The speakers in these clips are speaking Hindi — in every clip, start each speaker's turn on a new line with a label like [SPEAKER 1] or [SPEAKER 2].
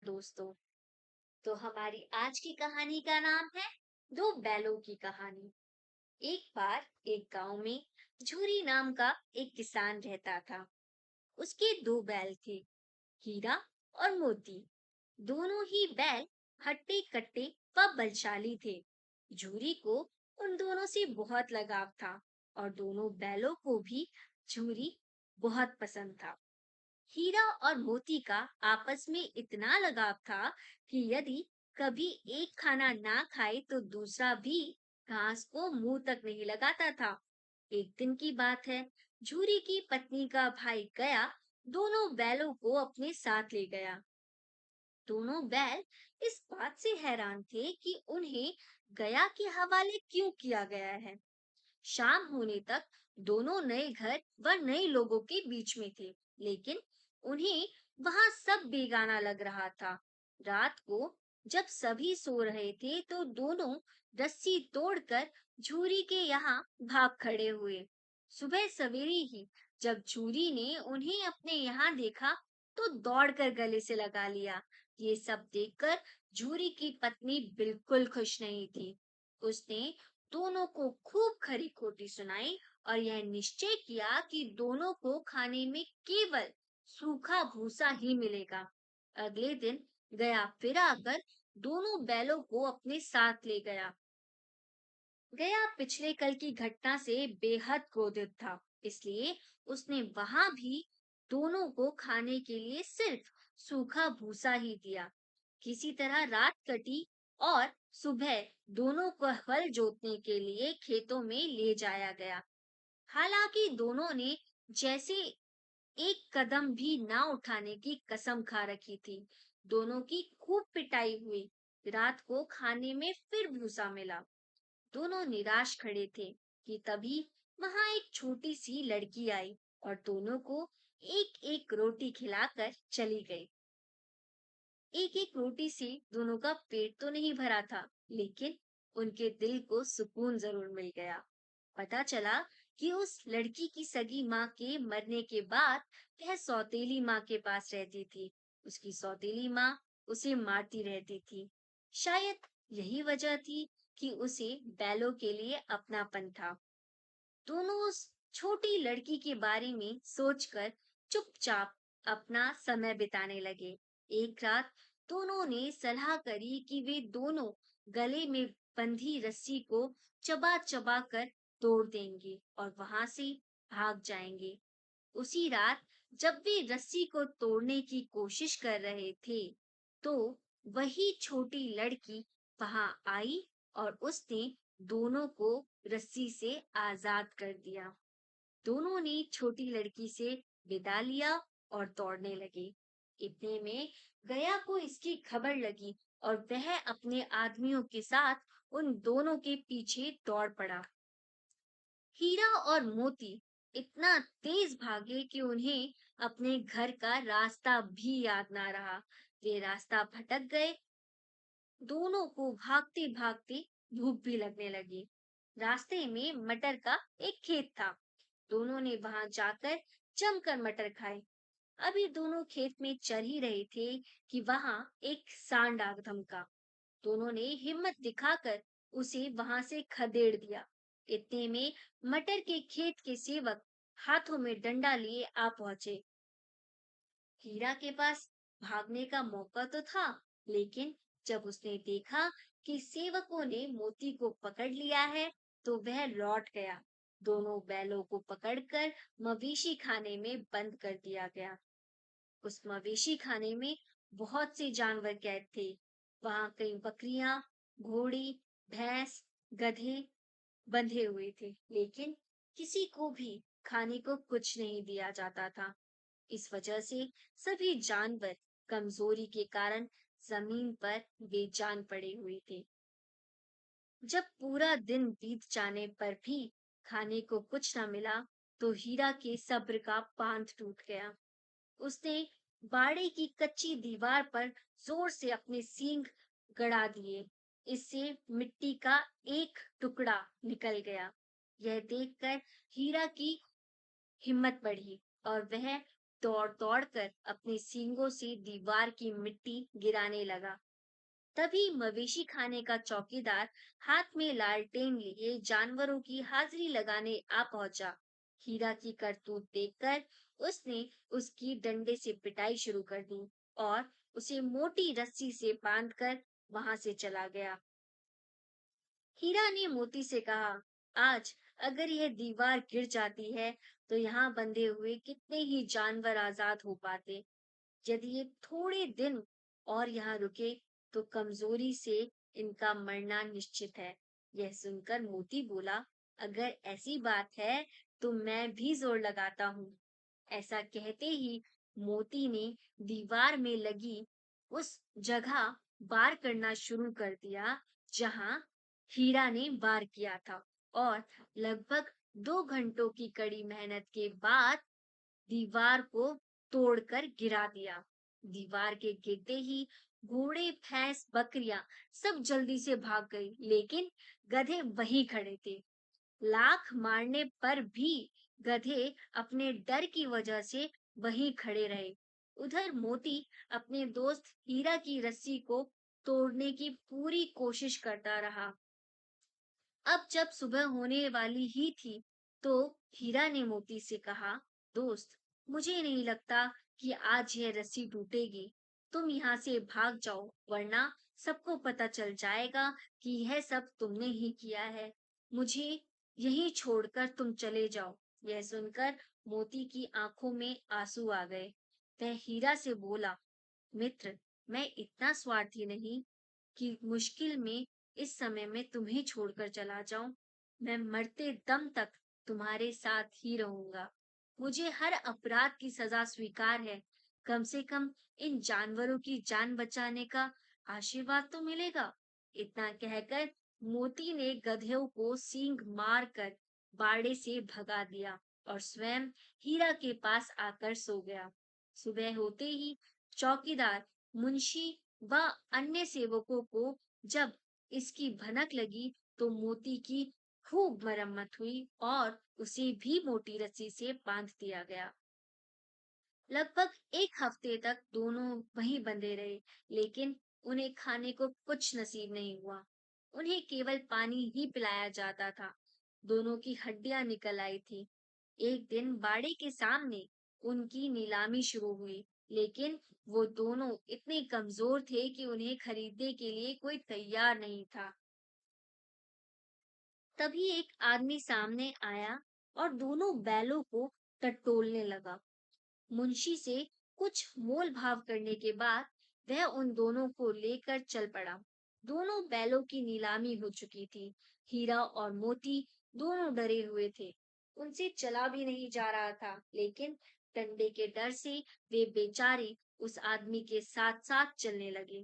[SPEAKER 1] दोस्तों। तो हमारी आज की कहानी का नाम है दो बैलों की कहानी। एक बार एक गांव में झूरी नाम का एक किसान रहता था। उसके दो बैल थे, हीरा और मोती। दोनों ही बैल हट्टे कट्टे व बलशाली थे। झूरी को उन दोनों से बहुत लगाव था और दोनों बैलों को भी झूरी बहुत पसंद था। हीरा और मोती का आपस में इतना लगाव था कि यदि कभी एक खाना ना खाए तो दूसरा भी घास को मुंह तक नहीं लगाता था। एक दिन की बात है, झूरी की पत्नी का भाई गया दोनों बैलों को अपने साथ ले गया। दोनों बैल इस बात से हैरान थे कि उन्हें गया के हवाले क्यों किया गया है। शाम होने तक दोनों नए घर व नए लोगों के बीच में थे, लेकिन उन्हें वहां सब बेगाना लग रहा था। रात को जब सभी सो रहे थे, तो दोनों रस्सी तोड़कर झूरी के यहाँ भाग खड़े हुए। सुबह सवेरे ही जब झूरी ने उन्हें अपने यहाँ देखा, तो दौड़कर गले से लगा लिया। ये सब देखकर झूरी की पत्नी बिल्कुल खुश नहीं थी। उसने दोनों को खूब खरी खोटी सुनाई और यह निश्चय किया कि दोनों को खाने में केवल सूखा भूसा ही मिलेगा। अगले दिन गया फिर आकर दोनों बैलों को अपने साथ ले गया। गया पिछले कल की घटना से बेहद क्रोधित था, इसलिए उसने वहां भी दोनों को खाने के लिए सिर्फ सूखा भूसा ही दिया। किसी तरह रात कटी और सुबह दोनों को हल जोतने के लिए खेतों में ले जाया गया। हालांकि दोनों ने जैसे एक कदम भी ना उठाने की कसम खा रखी थी। दोनों की खूब पिटाई हुई। रात को खाने में फिर भूसा मिला। दोनों निराश खड़े थे कि तभी वहां एक छोटी सी लड़की आई और दोनों को एक एक रोटी खिलाकर चली गई। एक एक रोटी से दोनों का पेट तो नहीं भरा था, लेकिन उनके दिल को सुकून जरूर मिल गया। पता चला कि उस लड़की की सगी माँ के मरने के बाद वह सौतेली माँ के पास रहती थी। उसकी सौतेली माँ उसे मारती रहती थी। शायद यही वजह थी कि उसे बैलों के लिए अपनापन था। दोनों उस छोटी लड़की के बारे में सोचकर चुपचाप अपना समय बिताने लगे। एक रात दोनों ने सलाह करी कि वे दोनों गले में बंधी रस्सी को चबा चबा कर तोड़ देंगे और वहां से भाग जाएंगे। उसी रात जब वे रस्सी को तोड़ने की कोशिश कर रहे थे, तो वही छोटी लड़की वहां आई और उसने दोनों को रस्सी से आजाद कर दिया। दोनों ने छोटी लड़की से विदा लिया और दौड़ने लगे। इतने में गया को इसकी खबर लगी और वह अपने आदमियों के साथ उन दोनों के पीछे दौड़ पड़ा। हीरा और मोती इतना तेज भागे कि उन्हें अपने घर का रास्ता भी याद ना रहा। वे रास्ता भटक गए। दोनों को भागते भागते भूख भी लगने लगी। रास्ते में मटर का एक खेत था। दोनों ने वहां जाकर जमकर मटर खाए। अभी दोनों खेत में चर ही रहे थे कि वहां एक सांड आ धमका। दोनों ने हिम्मत दिखाकर उसे वहां से खदेड़ दिया। इतने में मटर के खेत के सेवक हाथों में डंडा लिए आ पहुंचे। हीरा के पास भागने का मौका तो था, लेकिन जब उसने देखा कि सेवकों ने मोती को पकड़ लिया है, तो वह लौट गया। दोनों बैलों को पकड़कर मवेशी खाने में बंद कर दिया गया। उस मवेशी खाने में बहुत से जानवर कैद थे। वहां कई बकरियां, घोड़ी, भैंस, गधे बंधे हुए थे, लेकिन किसी को भी खाने को कुछ नहीं दिया जाता था। इस वजह से सभी जानवर कमजोरी के कारण जमीन पर बेजान पड़े हुए थे। जब पूरा दिन बीत जाने पर भी खाने को कुछ न मिला, तो हीरा के सब्र का बांध टूट गया। उसने बाड़े की कच्ची दीवार पर जोर से अपने सींग गड़ा दिए। इससे मिट्टी का एक टुकड़ा निकल गया। यह देखकर हीरा की हिम्मत बढ़ी और वह दौड़ दौड़ कर अपने सींगों से दीवार की मिट्टी गिराने लगा। तभी मवेशी खाने का चौकीदार हाथ में लालटेन लिए जानवरों की हाजिरी लगाने आ पहुंचा। हीरा की करतूत देखकर उसने उसकी डंडे से पिटाई शुरू कर दी और उसे मोटी रस्सी से बांधकर वहां से चला गया। हीरा ने मोती से कहा, आज अगर यह दीवार गिर जाती है तो यहाँ बंधे हुए कितने ही जानवर आजाद हो पाते। यदि ये थोड़े दिन और यहाँ रुके तो कमजोरी से इनका मरना निश्चित है। यह सुनकर मोती बोला, अगर ऐसी बात है तो मैं भी जोर लगाता हूँ। ऐसा कहते ही मोती ने दीवार में लगी उस जगह वार करना शुरू कर दिया जहां हीरा ने वार किया था, और लगभग 2 घंटों की कड़ी मेहनत के बाद दीवार को तोड़कर गिरा दिया। दीवार के गिरते ही घोड़े, भैंस, बकरियां सब जल्दी से भाग गई, लेकिन गधे वहीं खड़े थे। लाख मारने पर भी गधे अपने डर की वजह से वहीं खड़े रहे। उधर मोती अपने दोस्त हीरा की रस्सी को तोड़ने की पूरी कोशिश करता रहा। अब जब सुबह होने वाली ही थी, तो हीरा ने मोती से कहा, दोस्त, मुझे नहीं लगता कि आज यह रस्सी टूटेगी। तुम यहाँ से भाग जाओ, वरना सबको पता चल जाएगा कि यह सब तुमने ही किया है। मुझे यहीं छोड़कर तुम चले जाओ। यह सुनकर मोती की आंखों में आंसू आ गए। वह हीरा से बोला, मित्र, मैं इतना स्वार्थी नहीं कि मुश्किल में इस समय में तुम्हें छोड़कर चला जाऊं। मैं मरते दम तक तुम्हारे साथ ही रहूंगा। मुझे हर अपराध की सजा स्वीकार है। कम से कम इन जानवरों की जान बचाने का आशीर्वाद तो मिलेगा। इतना कहकर मोती ने गधेों को सींग मार कर बाड़े से भगा दिया और स्वयं हीरा के पास आकर सो गया। सुबह होते ही चौकीदार, मुंशी व अन्य सेवकों को जब इसकी भनक लगी तो मोती की खूब मरम्मत हुई और उसे भी मोटी रस्सी से बांध दिया गया। लगभग 1 हफ्ते तक दोनों वहीं बंधे रहे, लेकिन उन्हें खाने को कुछ नसीब नहीं हुआ। उन्हें केवल पानी ही पिलाया जाता था। दोनों की हड्डियां निकल आई थी। एक दिन बाड़े के सामने उनकी नीलामी शुरू हुई, लेकिन वो दोनों इतने कमजोर थे कि उन्हें खरीदने के लिए कोई तैयार नहीं था। तभी एक आदमी सामने आया और दोनों बैलों को टटोलने लगा। मुंशी से कुछ मोल भाव करने के बाद वह उन दोनों को लेकर चल पड़ा। दोनों बैलों की नीलामी हो चुकी थी। हीरा और मोती दोनों डरे हुए थे। उनसे चला भी नहीं जा रहा था, लेकिन डंडे के डर से वे बेचारे उस आदमी के साथ साथ चलने लगे।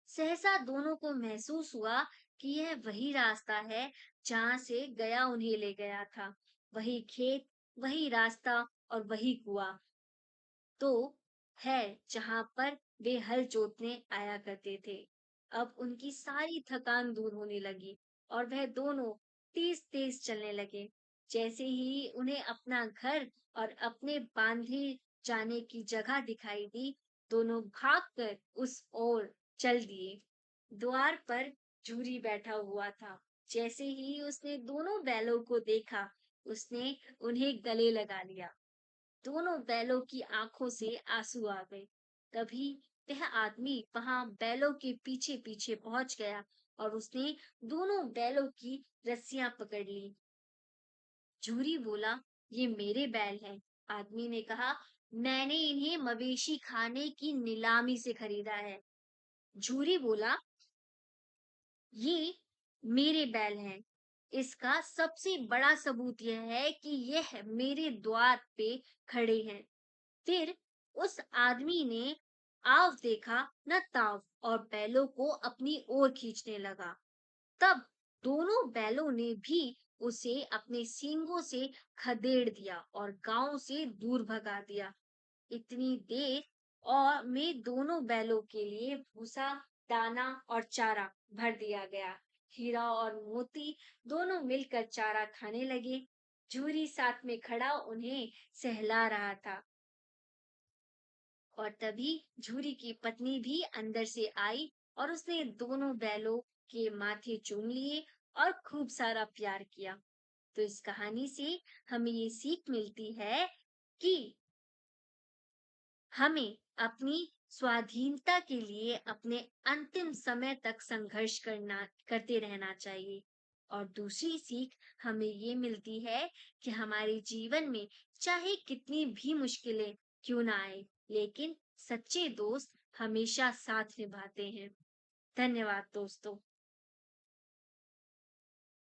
[SPEAKER 1] सहसा दोनों को महसूस हुआ कि यह वही रास्ता है जहां से गया उन्हें ले गया था। वही खेत, वही रास्ता और वही कुआं तो है जहां पर वे हल जोतने आया करते थे। अब उनकी सारी थकान दूर होने लगी और वह दोनों तेज तेज चलने लगे। जैसे ही उन्हें अपना घर और अपने बांधे जाने की जगह दिखाई दी, दोनों भागकर उस ओर चल दिए। द्वार पर झूरी बैठा हुआ था। जैसे ही उसने दोनों बैलों को देखा, उसने उन्हें गले लगा लिया। दोनों बैलों की आंखों से आंसू आ गए। तभी वह आदमी वहां बैलों के पीछे पीछे पहुंच गया और उसने दोनों बैलों की रस्सियां पकड़ ली। झूरी बोला, ये मेरे बैल हैं। आदमी ने कहा, मैंने इन्हें मवेशी खाने की नीलामी से खरीदा है। झूरी बोला, ये मेरे बैल हैं। इसका सबसे बड़ा सबूत यह है कि यह मेरे द्वार पे खड़े हैं। फिर उस आदमी ने आव देखा न ताव और बैलों को अपनी ओर खींचने लगा। तब दोनों बैलों ने भी उसे अपने सींगों से खदेड़ दिया और गांव से दूर भगा दिया। इतनी देर और में दोनों बैलों के लिए भूसा, दाना और चारा भर दिया गया। हीरा और मोती दोनों मिलकर चारा खाने लगे। झूरी साथ में खड़ा उन्हें सहला रहा था। और तभी झूरी की पत्नी भी अंदर से आई और उसने दोनों बैलों के माथे चूम लिए और खूब सारा प्यार किया। तो इस कहानी से हमें ये सीख मिलती है कि हमें अपनी स्वाधीनता के लिए अपने अंतिम समय तक संघर्ष करते रहना चाहिए। और दूसरी सीख हमें ये मिलती है कि हमारे जीवन में चाहे कितनी भी मुश्किलें क्यों ना आए, लेकिन सच्चे दोस्त हमेशा साथ निभाते हैं। धन्यवाद दोस्तों।